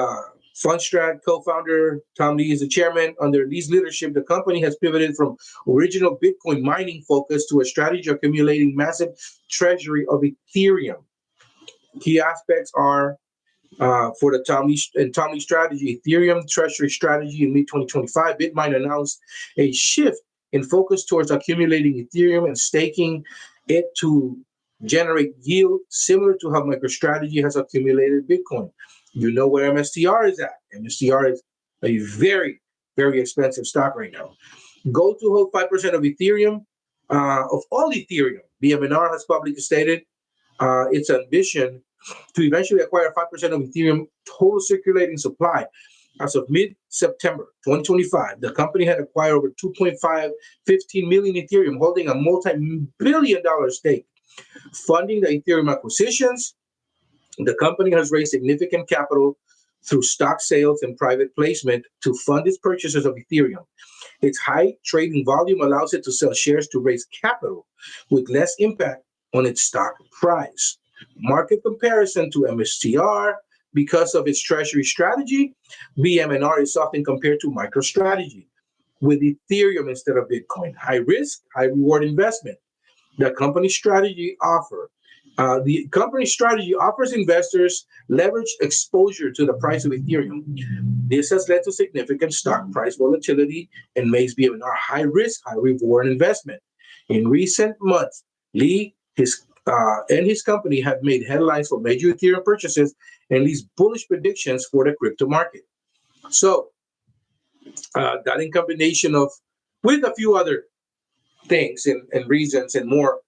Fundstrat co-founder Tom Lee is the chairman. Under Lee's leadership, the company has pivoted from original Bitcoin mining focus to a strategy of accumulating massive treasury of Ethereum. Key aspects are for the Tom Lee strategy, Ethereum treasury strategy in mid-2025, BitMine announced a shift in focus towards accumulating Ethereum and staking it to generate yield similar to how MicroStrategy has accumulated Bitcoin. You know where MSTR is at. MSTR is a very, very expensive stock right now. Goal to hold 5% of Ethereum, of all Ethereum. BMR has publicly stated its ambition to eventually acquire 5% of Ethereum total circulating supply. As of mid-September 2025, the company had acquired over 2.15 million Ethereum, holding a multi-billion-dollar stake. Funding the Ethereum acquisitions, the company has raised significant capital through stock sales and private placement to fund its purchases of Ethereum. Its high trading volume allows it to sell shares to raise capital with less impact on its stock price. Market comparison to MSTR, because of its treasury strategy, BMR is often compared to MicroStrategy with Ethereum instead of Bitcoin. High risk, high reward investment. The company strategy offers investors leveraged exposure to the price of Ethereum. This has led to significant stock price volatility and makes BMR high risk, high reward investment. In recent months, Lee and his company have made headlines for major Ethereum purchases and Lee's bullish predictions for the crypto market. So that in combination with a few other things and reasons and more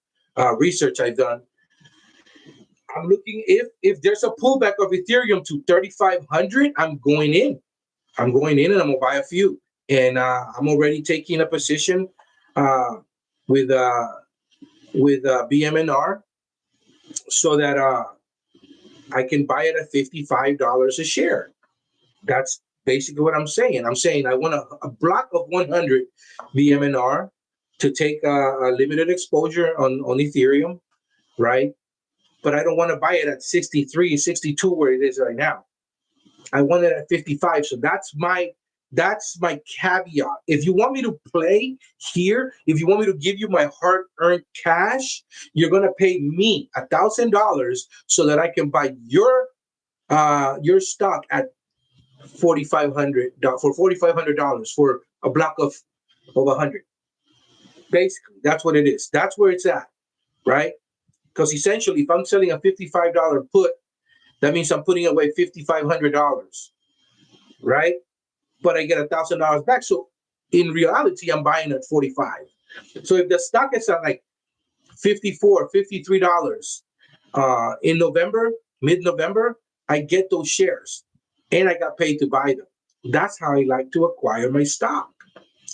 research I've done, I'm looking if there's a pullback of Ethereum to 3,500, I'm going in and I'm gonna buy a few. And I'm already taking a position with BMNR so that I can buy it at $55 a share. That's basically what I'm saying. I'm saying I want a block of 100 BMNR to take a limited exposure on Ethereum, right? But I don't want to buy it at 63, 62 where it is right now. I want it at 55. So that's my caveat. If you want me to play here, if you want me to give you my hard-earned cash, you're gonna pay me $1,000 so that I can buy your stock at $4,500 for a block of 100. Basically, that's what it is. That's where it's at, right? Because essentially, if I'm selling a $55 put, that means I'm putting away $5,500, right? But I get $1,000 back. So in reality, I'm buying at 45. So if the stock is at like $54, $53 in November, mid-November, I get those shares and I got paid to buy them. That's how I like to acquire my stock.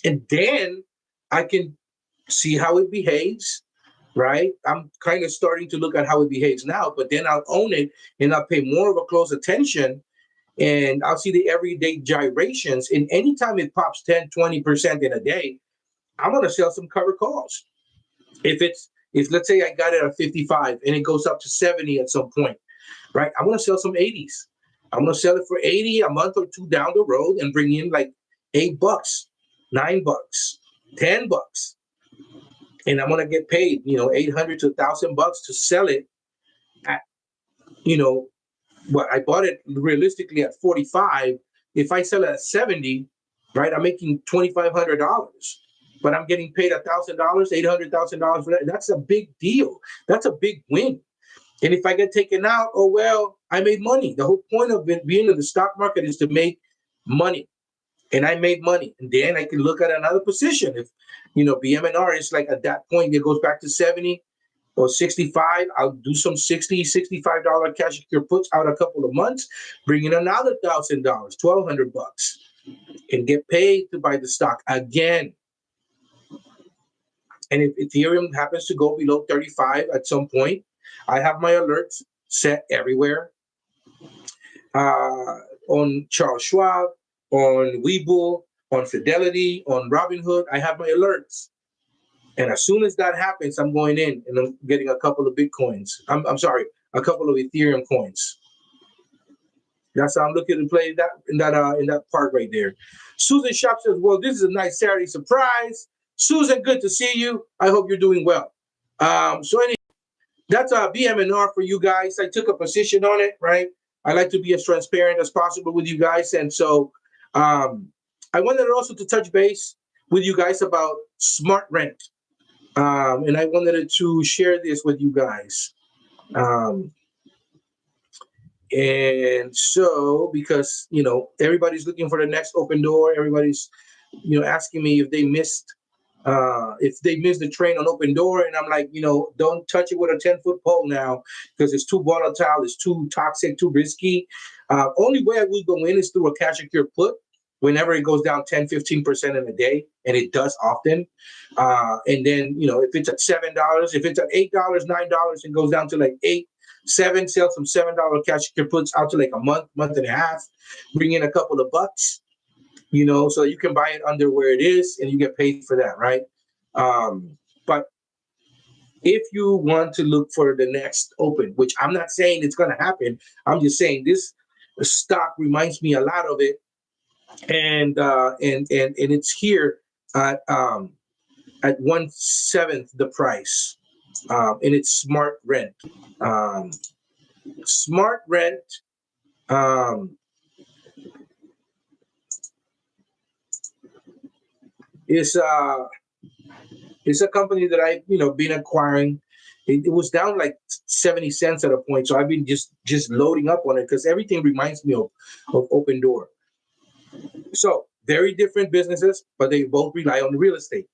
And then I can see how it behaves, right? I'm kind of starting to look at how it behaves now, but then I'll own it and I'll pay more of a close attention and I'll see the everyday gyrations. And anytime it pops 10, 20% in a day, I'm going to sell some covered calls. If let's say I got it at 55 and it goes up to 70 at some point, right? I'm going to sell some 80s. I'm going to sell it for 80 a month or two down the road and bring in like $8, $9, $10. And I'm going to get paid, $800 to $1,000 to sell it at, I bought it realistically at 45. If I sell it at 70, right, I'm making $2,500, but I'm getting paid $1,000, $800,000 for that. That's a big deal. That's a big win. And if I get taken out, oh, well, I made money. The whole point of being in the stock market is to make money. And I made money. And then I can look at another position. If, BMNR is like at that point, it goes back to 70 or 65. I'll do some $60, $65 cash secure puts out a couple of months, bring in another $1,000, $1,200, and get paid to buy the stock again. And if Ethereum happens to go below 35 at some point, I have my alerts set everywhere on Charles Schwab, on Webull, on Fidelity, on Robinhood. I have my alerts. And as soon as that happens, I'm going in and I'm getting a couple of Bitcoins. I'm sorry, a couple of Ethereum coins. That's how I'm looking to play that in that part right there. Susan Shop says, "Well, this is a nice Saturday surprise." Susan, good to see you. I hope you're doing well. So anyway, that's a BMR for you guys. I took a position on it, right? I like to be as transparent as possible with you guys, and so I wanted also to touch base with you guys about SmartRent, and I wanted to share this with you guys. And so, because everybody's looking for the next open door, everybody's asking me if they missed the train on open door, and I'm like, don't touch it with a 10-foot pole now because it's too volatile, it's too toxic, too risky. Only way I would go in is through a cash secure put whenever it goes down 10-15% in a day, and it does often. And then if it's at $7, if it's at $8, $9, and goes down to like 8, 7, sell some $7 cash secure puts out to like a month and a half, bring in a couple of bucks, so you can buy it under where it is and you get paid for that, right? But if you want to look for the next open, which I'm not saying it's going to happen, I'm just saying this stock reminds me a lot of it, and it's here at 1/7 the price, and it's SmartRent. SmartRent. Is a company that I've been acquiring. It was down like 70 cents at a point, so I've been just loading up on it because everything reminds me of Open Door. So very different businesses, but they both rely on real estate.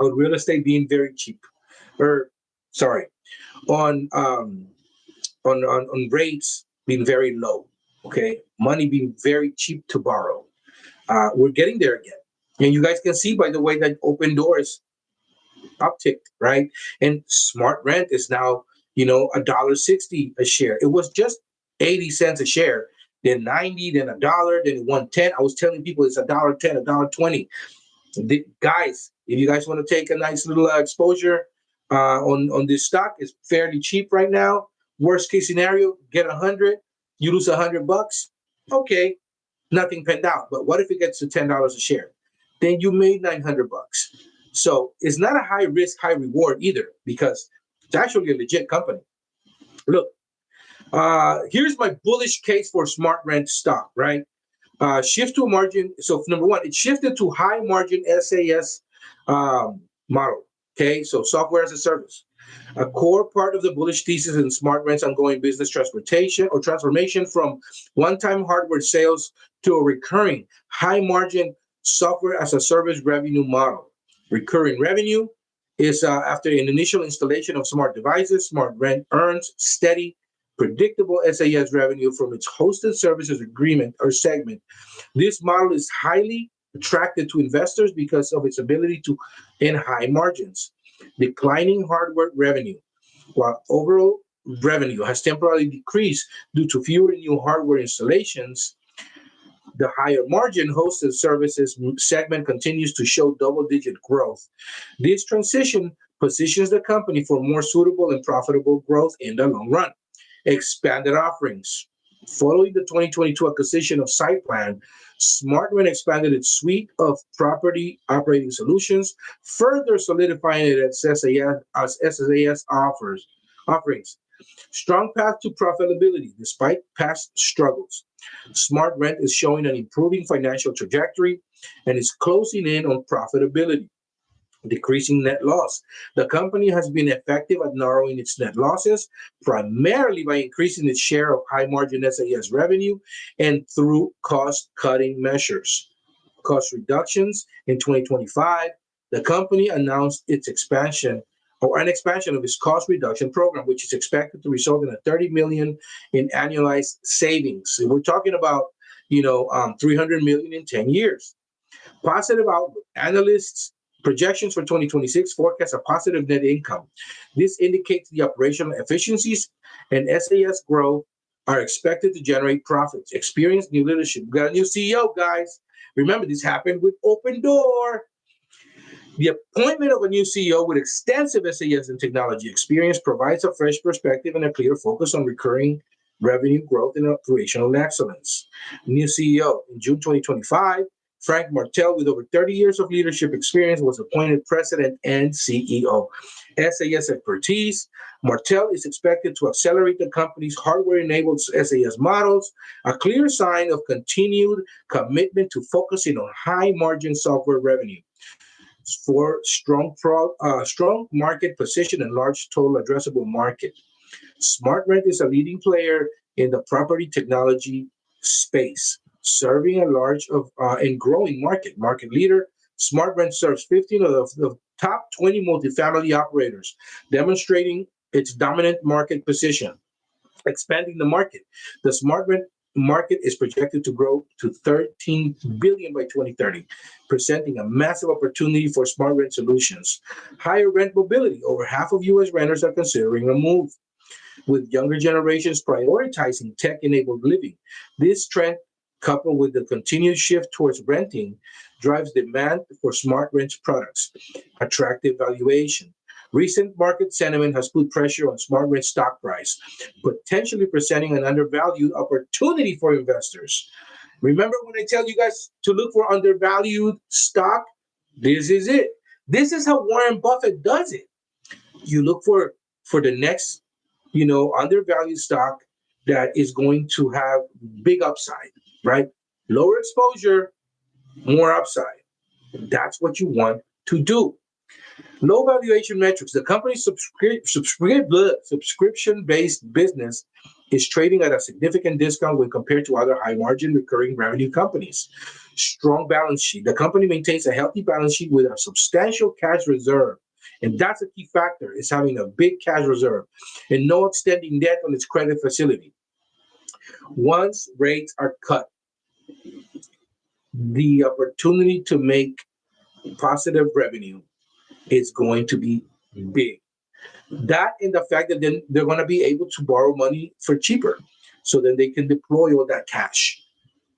On real estate being very cheap, on rates being very low. Okay, money being very cheap to borrow. We're getting there again. And you guys can see by the way that Open Doors upticked, right? And SmartRent is now, $1.60 a share. It was just 80 cents a share, then 90, then $1, then 110. I was telling people it's $1.10, $1.20. Guys, if you guys want to take a nice little exposure on this stock, it's fairly cheap right now. Worst case scenario, get 100, you lose $100. Okay, nothing penned out. But what if it gets to $10 a share? Then you made $900. So it's not a high risk, high reward either, because it's actually a legit company. Look, here's my bullish case for SmartRent stock, right? Shift to a margin. So number one, it shifted to high margin SAS model. Okay, so software as a service. A core part of the bullish thesis in SmartRent's ongoing business transformation from one-time hardware sales to a recurring high margin software as a service revenue model. Recurring revenue is after an initial installation of smart devices, SmartRent earns steady, predictable SAS revenue from its hosted services agreement or segment. This model is highly attractive to investors because of its ability to earn high margins. Declining hardware revenue, while overall revenue has temporarily decreased due to fewer new hardware installations, the higher margin hosted services segment continues to show double-digit growth. This transition positions the company for more suitable and profitable growth in the long run. Expanded offerings. Following the 2022 acquisition of SitePlan, SmartRent expanded its suite of property operating solutions, further solidifying it as SAS offerings. Strong path to profitability despite past struggles. SmartRent is showing an improving financial trajectory and is closing in on profitability. Decreasing net loss. The company has been effective at narrowing its net losses, primarily by increasing its share of high-margin SAS revenue and through cost-cutting measures. Cost reductions in 2025, the company announced an expansion of its cost reduction program, which is expected to result in a $30 million in annualized savings. So we're talking about, $300 million in 10 years. Positive outlook. Analysts projections for 2026 forecast a positive net income. This indicates the operational efficiencies and SAS growth are expected to generate profits. Experienced new leadership. We got a new CEO, guys. Remember, this happened with Open Door. The appointment of a new CEO with extensive SAS and technology experience provides a fresh perspective and a clear focus on recurring revenue growth, and operational excellence. New CEO in June 2025, Frank Martell, with over 30 years of leadership experience, was appointed president and CEO. SAS expertise. Martell is expected to accelerate the company's hardware-enabled SAS models, a clear sign of continued commitment to focusing on high-margin software revenue. For strong market position and large total addressable market. SmartRent is a leading player in the property technology space, serving a large and growing market leader. SmartRent serves 15 of the top 20 multifamily operators, demonstrating its dominant market position. Expanding the market. The SmartRent market is projected to grow to $13 billion by 2030, presenting a massive opportunity for SmartRent solutions. Higher rent mobility. Over half of U.S. renters are considering a move, with younger generations prioritizing tech-enabled living. This trend, coupled with the continued shift towards renting, drives demand for SmartRent's products. Attractive valuation. Recent market sentiment has put pressure on SmartRent's stock price, potentially presenting an undervalued opportunity for investors. Remember when I tell you guys to look for undervalued stock? This is it. This is how Warren Buffett does it. You look for the next, undervalued stock that is going to have big upside, right? Lower exposure, more upside. That's what you want to do. Low valuation metrics. The company's subscription-based business is trading at a significant discount when compared to other high-margin recurring revenue companies. Strong balance sheet. The company maintains a healthy balance sheet with a substantial cash reserve. And that's a key factor, is having a big cash reserve and no outstanding debt on its credit facility. Once rates are cut, the opportunity to make positive revenue is going to be big. That and the fact that then they're going to be able to borrow money for cheaper, so then they can deploy all that cash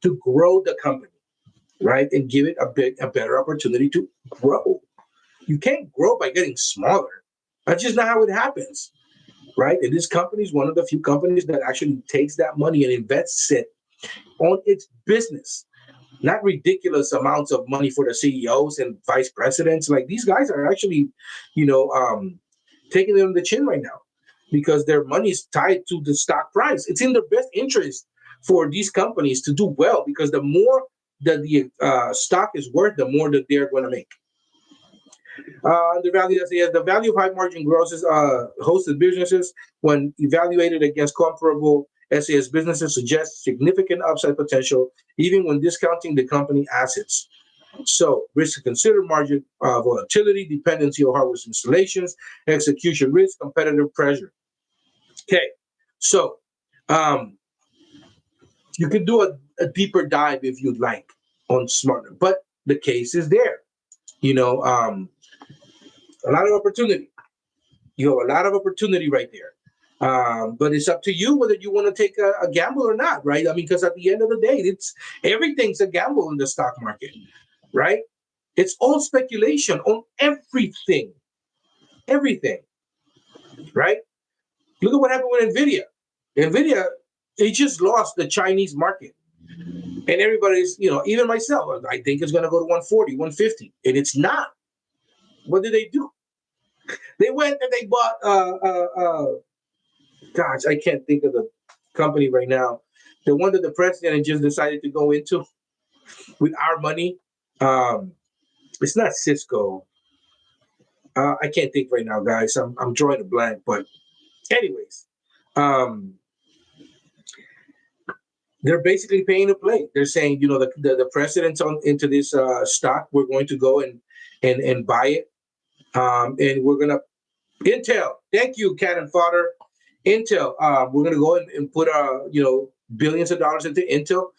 to grow the company, right? And give it a better opportunity to grow. You can't grow by getting smaller. That's just not how it happens, right? And this company is one of the few companies that actually takes that money and invests it on its business. Not ridiculous amounts of money for the CEOs and vice presidents. Like, these guys are actually, taking it on the chin right now because their money is tied to the stock price. It's in their best interest for these companies to do well, because the more that the stock is worth, the more that they're going to make. The value of high margin grosses hosted businesses, when evaluated against comparable SAS businesses, suggests significant upside potential, even when discounting the company assets. So, risk to consider: margin volatility, dependency on hardware installations, execution risk, competitive pressure. Okay, so you can do a deeper dive if you'd like on SmartRent, but the case is there. A lot of opportunity. You have a lot of opportunity right there. But it's up to you whether you want to take a gamble or not, right? I mean, because at the end of the day, everything's a gamble in the stock market, right? It's all speculation on everything, right? Look at what happened with NVIDIA. NVIDIA, it just lost the Chinese market. And everybody's, even myself, I think it's going to go to 140, 150, and it's not. What did they do? They went and they bought, gosh, I can't think of the company right now. The one that the president just decided to go into with our money. It's not Cisco. I can't think right now, guys. I'm drawing a blank. But anyways, they're basically paying to play. They're saying, the president's into this stock. We're going to go and buy it. And we're going to Intel. Thank you, Cannon Fodder. Intel. We're going to go and put billions of dollars into Intel,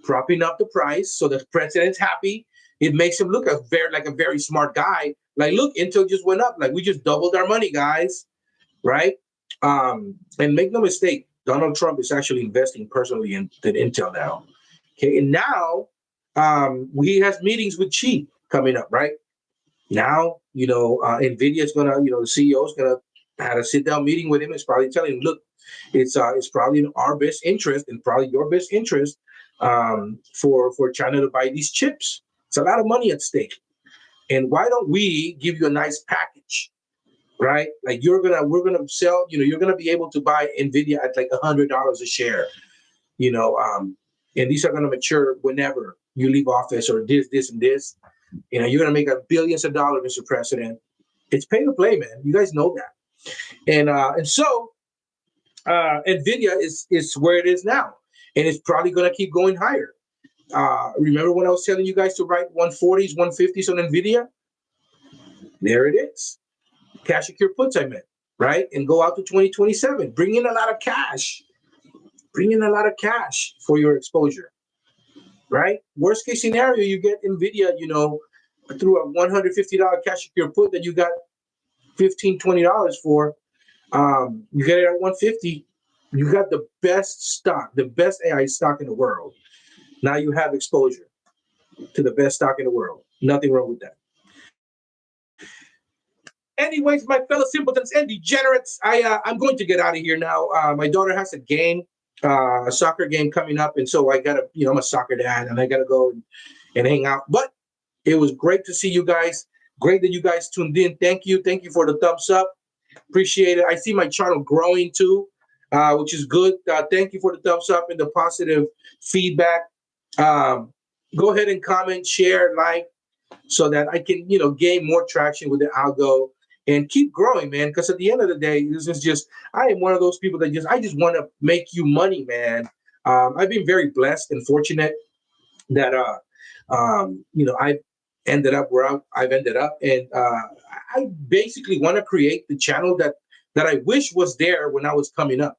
propping up the price so the president's happy. It makes him look like a very smart guy. Like, look, Intel just went up. Like, we just doubled our money, guys, right? And make no mistake, Donald Trump is actually investing personally in Intel now. Okay, and now he has meetings with Xi coming up, right? Now, NVIDIA is gonna, the CEO is gonna I had a sit-down meeting with him. It's probably telling him, look, it's probably in our best interest and probably your best interest for China to buy these chips. It's a lot of money at stake. And why don't we give you a nice package, right? Like we're gonna sell, you're gonna be able to buy NVIDIA at like $100 a share, and these are gonna mature whenever you leave office or this, and this. You're gonna make billions of dollars, Mr. President. It's pay to play, man. You guys know that. And so NVIDIA is where it is now, and it's probably gonna keep going higher. Remember when I was telling you guys to write 140s, 150s on NVIDIA? There it is. Cash secure puts, I meant, right? And go out to 2027. Bring in a lot of cash. Bring in a lot of cash for your exposure, right? Worst case scenario, you get NVIDIA, through a $150 cash secure put that you got $15, $20 for. You get it at 150. You got the best stock, the best AI stock in the world. Now you have exposure to the best stock in the world. Nothing wrong with that. Anyways, my fellow simpletons and degenerates, I'm going to get out of here now. My daughter has a game, a soccer game coming up, and so I gotta, I'm a soccer dad, and I gotta go and hang out. But it was great to see you guys. Great that you guys tuned in. Thank you for the thumbs up. Appreciate it. I see my channel growing too, which is good. Thank you for the thumbs up and the positive feedback. Go ahead and comment, share, like, so that I can, gain more traction with the algo and keep growing, man. Because at the end of the day, this is just, I am one of those people that I just want to make you money, man. I've been very blessed and fortunate that, I've ended up where I've ended up. And I basically want to create the channel that I wish was there when I was coming up,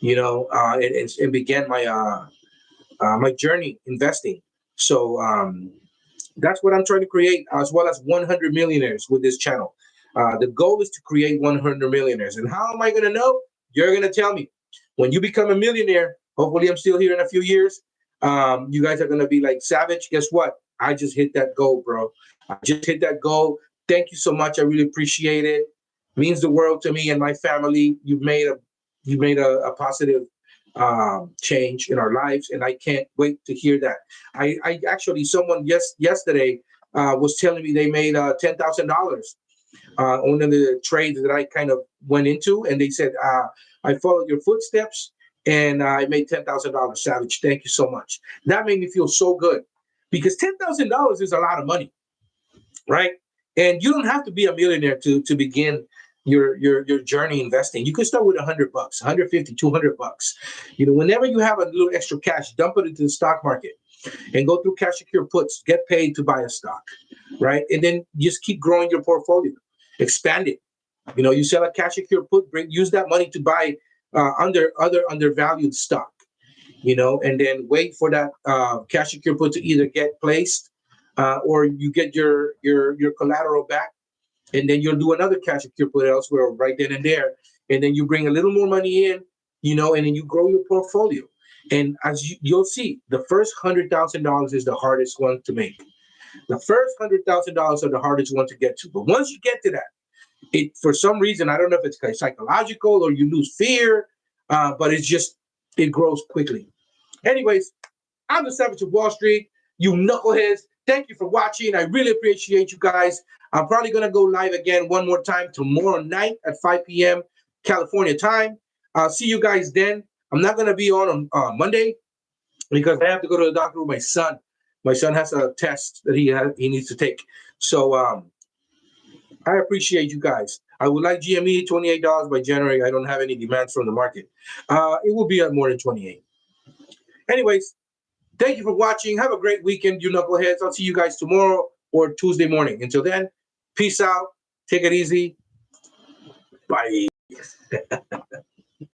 and began my journey investing. So that's what I'm trying to create, as well as 100 millionaires with this channel. The goal is to create 100 millionaires. And how am I going to know? You're going to tell me. When you become a millionaire, hopefully I'm still here in a few years, you guys are going to be like, Savage, guess what? I just hit that goal, bro. I just hit that goal. Thank you so much. I really appreciate it. Means the world to me and my family. You've made a positive change in our lives, and I can't wait to hear that. I actually, someone yesterday was telling me they made $10,000 on one of the trades that I kind of went into, and they said, I followed your footsteps and I made $10,000. Savage, thank you so much. That made me feel so good, because $10,000 is a lot of money, right? And you don't have to be a millionaire to begin your journey investing. You can start with $100, $150, $200. Whenever you have a little extra cash, dump it into the stock market and go through cash secure puts, get paid to buy a stock, right? And then just keep growing your portfolio, expand it. You sell a cash secure put, use that money to buy other undervalued stock, and then wait for that cash secure put to either get placed or you get your collateral back, and then you'll do another cash secure put elsewhere right then and there, and then you bring a little more money in, and then you grow your portfolio. And as you'll see, the first $100,000 is the hardest one to make. The first $100,000 are the hardest one to get to. But once you get to that, for some reason, I don't know if it's psychological or you lose fear, but it grows quickly. Anyways, I'm the Savage of Wall Street. You knuckleheads, thank you for watching. I really appreciate you guys. I'm probably going to go live again one more time tomorrow night at 5 p.m. California time. I'll see you guys then. I'm not going to be on Monday because I have to go to the doctor with my son. My son has a test that he needs to take. So I appreciate you guys. I would like GME $28 by January. I don't have any demands from the market. It will be at more than 28. Anyways, thank you for watching. Have a great weekend, you knuckleheads. I'll see you guys tomorrow or Tuesday morning. Until then, peace out. Take it easy. Bye.